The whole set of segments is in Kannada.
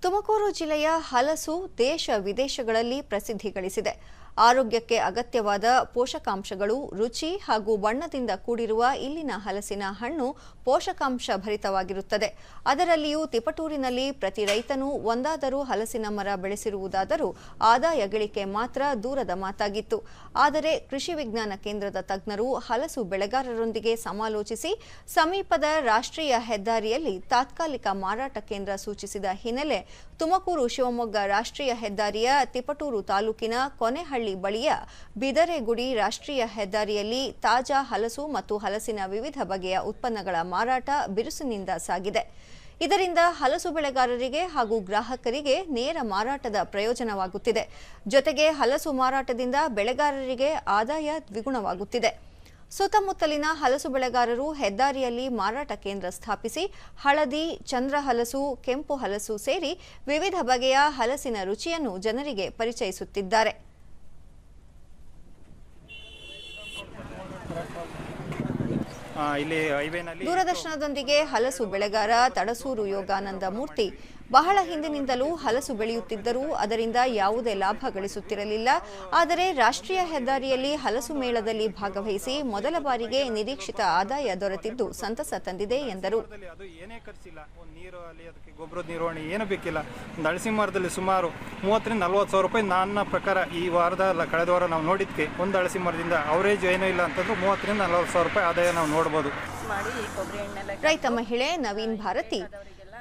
ತುಮಕೂರು ಜಿಲ್ಲೆಯ ಹಲಸು ದೇಶ ವಿದೇಶಗಳಲ್ಲಿ ಪ್ರಸಿದ್ಧಿ ಗಳಿಸಿದೆ. ಆರೋಗ್ಯಕ್ಕೆ ಅಗತ್ಯವಾದ ಪೋಷಕಾಂಶಗಳು, ರುಚಿ ಹಾಗೂ ಬಣ್ಣದಿಂದ ಕೂಡಿರುವ ಇಲ್ಲಿನ ಹಲಸಿನ ಹಣ್ಣು ಪೋಷಕಾಂಶ ಭರಿತವಾಗಿರುತ್ತದೆ. ಅದರಲ್ಲಿಯೂ ತಿಪಟೂರಿನಲ್ಲಿ ಪ್ರತಿ ರೈತನೂ ಒಂದಾದರೂ ಹಲಸಿನ ಮರ ಬೆಳೆಸಿರುವುದಾದರೂ ಆದಾಯ ಗಳಿಕೆ ಮಾತ್ರ ದೂರದ ಮಾತಾಗಿತ್ತು. ಆದರೆ ಕೃಷಿ ವಿಜ್ಞಾನ ಕೇಂದ್ರದ ತಜ್ಞರು ಹಲಸು ಬೆಳೆಗಾರರೊಂದಿಗೆ ಸಮಾಲೋಚಿಸಿ ಸಮೀಪದ ರಾಷ್ಟ್ರೀಯ ಹೆದ್ದಾರಿಯಲ್ಲಿ ತಾತ್ಕಾಲಿಕ ಮಾರಾಟ ಕೇಂದ್ರ ಸೂಚಿಸಿದ ಹಿನ್ನೆಲೆ ತುಮಕೂರು ಶಿವಮೊಗ್ಗ ರಾಷ್ಟ್ರೀಯ ಹೆದ್ದಾರಿಯ ತಿಪಟೂರು ತಾಲೂಕಿನ ಕೊನೆಹಳ್ಳಿ ಬಳಿಯ ಬಿದರೆಗುಡಿ ರಾಷ್ಟ್ರೀಯ ಹೆದ್ದಾರಿಯಲ್ಲಿ ತಾಜಾ ಹಲಸು ಮತ್ತು ಹಲಸಿನ ವಿವಿಧ ಬಗೆಯ ಉತ್ಪನ್ನಗಳ ಮಾರಾಟ ಬಿರುಸಿನಿಂದ ಸಾಗಿದೆ. ಇದರಿಂದ ಹಲಸು ಬೆಳೆಗಾರರಿಗೆ ಹಾಗೂ ಗ್ರಾಹಕರಿಗೆ ನೇರ ಮಾರಾಟದ ಪ್ರಯೋಜನವಾಗುತ್ತಿದೆ. ಜೊತೆಗೆ ಹಲಸು ಮಾರಾಟದಿಂದ ಬೆಳೆಗಾರರಿಗೆ ಆದಾಯ ದ್ವಿಗುಣವಾಗುತ್ತಿದೆ. ಸುತ್ತಮುತ್ತಲಿನ ಹಲಸು ಬೆಳೆಗಾರರು ಹೆದ್ದಾರಿಯಲ್ಲಿ ಮಾರಾಟ ಕೇಂದ್ರ ಸ್ಥಾಪಿಸಿ ಹಳದಿ, ಚಂದ್ರ ಹಲಸು, ಕೆಂಪು ಹಲಸು ಸೇರಿ ವಿವಿಧ ಬಗೆಯ ಹಲಸಿನ ರುಚಿಯನ್ನು ಜನರಿಗೆ ಪರಿಚಯಿಸುತ್ತಿದ್ದಾರೆ. ದೂರದರ್ಶನದೊಂದಿಗೆ ಹಲಸು ಬೆಳೆಗಾರ ತಡಸೂರು ಯೋಗಾನಂದ ಮೂರ್ತಿ ಬಹಳ ಹಿಂದಿನಿಂದಲೂ ಹಲಸು ಬೆಳೆಯುತ್ತಿದ್ದರೂ ಅದರಿಂದ ಯಾವುದೇ ಲಾಭ ಗಳಿಸುತ್ತಿರಲಿಲ್ಲ. ಆದರೆ ರಾಷ್ಟ್ರೀಯ ಹೆದ್ದಾರಿಯಲ್ಲಿ ಹಲಸು ಮೇಳದಲ್ಲಿ ಭಾಗವಹಿಸಿ ಮೊದಲ ಬಾರಿಗೆ ನಿರೀಕ್ಷಿತ ಆದಾಯ ದೊರೆತಿದ್ದು ಸಂತಸ ತಂದಿದೆ ಎಂದರು. ಗೊಬ್ಬರದ ನಿರ್ವಹಣೆ ಏನು ಬೇಕಿಲ್ಲ. ಒಂದು ಹಲಸಿನ ಮರದಲ್ಲಿ ಸುಮಾರು 30 ರಿಂದ 40 ಸಾವಿರ ರೂಪಾಯಿ ನನ್ನ ಪ್ರಕಾರ ಈ ವಾರದ ಕಳೆದ ವಾರ ನಾವು ನೋಡಿದ್ಕೆ ಒಂದು ಹಲಸಿನ ಮರದಿಂದ ಅವರೇಜ್ ಏನೂ ಇಲ್ಲ ಅಂತಂದ್ರೂ 30 ರಿಂದ 40 ಸಾವಿರ ರೂಪಾಯಿ ಆದಾಯ ನಾವು ನೋಡಬಹುದು. ರೈತ ಮಹಿಳೆ ನವೀನ್ ಭಾರತಿ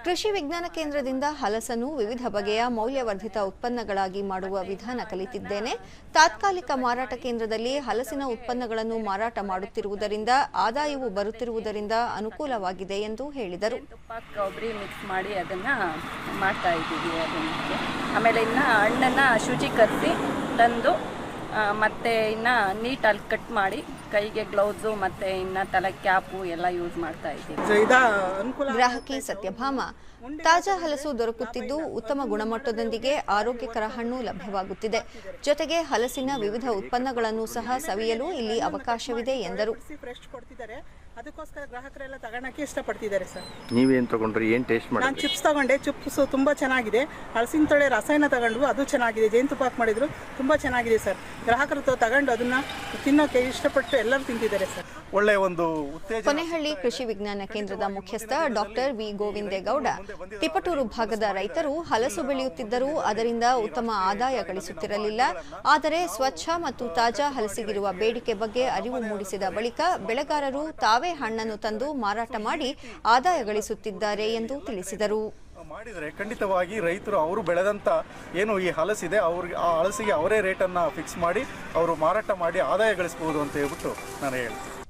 ಕೃಷಿ ವಿಜ್ಞಾನ ಕೇಂದ್ರದಿಂದ ಹಲಸನ್ನು ವಿವಿಧ ಬಗೆಯ ಮೌಲ್ಯವರ್ಧಿತ ಉತ್ಪನ್ನಗಳಾಗಿ ಮಾಡುವ ವಿಧಾನ ಕಲಿತಿದ್ದೇನೆ. ತಾತ್ಕಾಲಿಕ ಮಾರಾಟ ಕೇಂದ್ರದಲ್ಲಿ ಹಲಸಿನ ಉತ್ಪನ್ನಗಳನ್ನು ಮಾರಾಟ ಮಾಡುತ್ತಿರುವುದರಿಂದ ಆದಾಯವು ಬರುತ್ತಿರುವುದರಿಂದ ಅನುಕೂಲವಾಗಿದೆ ಎಂದು ಹೇಳಿದರು. ಕೊಬ್ಬರಿ ಮಿಕ್ಸ್ ಮಾಡಿ ಅದನ್ನ ಮಾಡ್ತಾ ಇದ್ದೀವಿ. ಆಮೇಲೆ ಇನ್ನ ಹಣ್ಣನ್ನ ಶುಚೀಕರಿಸಿ ತಂದು ಮತ್ತೆ ಇನ್ನ ನೀಟಾಗಿ ಕಟ್ ಮಾಡಿ ಕೈಗೆ ಗ್ಲೌಸು ಮತ್ತೆ ಇನ್ನ ತಲೆ ಕ್ಯಾಪು ಎಲ್ಲ ಯೂಸ್ ಮಾಡ್ತಾ ಇದ್ದೀವಿ. ಗ್ರಾಹಕಿ ಸತ್ಯಭಾಮ ತಾಜಾ ಹಲಸು ದೊರಕುತ್ತಿದ್ದು ಉತ್ತಮ ಗುಣಮಟ್ಟದೊಂದಿಗೆ ಆರೋಗ್ಯಕರ ಹಣ್ಣು ಲಭ್ಯವಾಗುತ್ತಿದೆ. ಜೊತೆಗೆ ಹಲಸಿನ ವಿವಿಧ ಉತ್ಪನ್ನಗಳನ್ನು ಸಹ ಸವಿಯಲು ಇಲ್ಲಿ ಅವಕಾಶವಿದೆ ಎಂದರು. ಅದಕ್ಕೋಸ್ಕರ ಗ್ರಾಹಕರೆಲ್ಲ ತಗೊಳಕ್ಕೆ ಇಷ್ಟಪಡ್ತಿದ್ದಾರೆ ಸರ್. ನೀವೇನು ತಗೊಂಡ್ರಿ? ಏನು ಟೇಸ್ಟ್ ಮಾಡಿ? ನಾನು ಚಿಪ್ಸ್ ತಗೊಂಡೆ. ಚಿಪ್ಸ್ ತುಂಬಾ ಚೆನ್ನಾಗಿದೆ. ಹಲಸಿನ ತೊಳೆ ರಸಾಯನ ತಗೊಂಡು ಅದು ಚೆನ್ನಾಗಿದೆ. ಜೇನುತುಪ್ಪ ಹಾಕಿ ಮಾಡಿದ್ರು ತುಂಬಾ ಚೆನ್ನಾಗಿದೆ ಸರ್. ಗ್ರಾಹಕರು ತಗೊಂಡು ಅದನ್ನ ತಿನ್ನೋಕೆ ಇಷ್ಟಪಟ್ಟು ಎಲ್ಲರೂ ತಿಂತಿದ್ದಾರೆ ಸರ್. ಒಳ್ಳೆ ಒಂದು ಉತ್ತೇಜನ. ಕೊನೆಹಳ್ಳಿ ಕೃಷಿ ವಿಜ್ಞಾನ ಕೇಂದ್ರದ ಮುಖ್ಯಸ್ಥ ಡಾಕ್ಟರ್ ವಿ ಗೋವಿಂದೇಗೌಡ ತಿಪಟೂರು ಭಾಗದ ರೈತರು ಹಲಸು ಬೆಳೆಯುತ್ತಿದ್ದರೂ ಅದರಿಂದ ಉತ್ತಮ ಆದಾಯ ಗಳಿಸುತ್ತಿರಲಿಲ್ಲ. ಆದರೆ ಸ್ವಚ್ಛ ಮತ್ತು ತಾಜಾ ಹಲಸಿಗಿರುವ ಬೇಡಿಕೆ ಬಗ್ಗೆ ಅರಿವು ಮೂಡಿಸಿದ ಬಳಿಕ ಬೆಳೆಗಾರರು ತಾವೇ ಹಣ್ಣನ್ನು ತಂದು ಮಾರಾಟ ಮಾಡಿ ಆದಾಯ ಗಳಿಸುತ್ತಿದ್ದಾರೆ ಎಂದು ತಿಳಿಸಿದರು. ಮಾಡಿದರೆ ಖಂಡಿತವಾಗಿ ರೈತರು ಅವರು ಬೆಳೆದಂತ ಏನು ಈ ಹಲಸಿದೆ ಅವ್ರಿಗೆ ಆ ಹಲಸಿಗೆ ಅವರೇ ರೇಟನ್ನು ಫಿಕ್ಸ್ ಮಾಡಿ ಅವರು ಮಾರಾಟ ಮಾಡಿ ಆದಾಯ ಗಳಿಸಬಹುದು ಅಂತ ಹೇಳ್ಬಿಟ್ಟು ನಾನು ಹೇಳ್ತೀನಿ.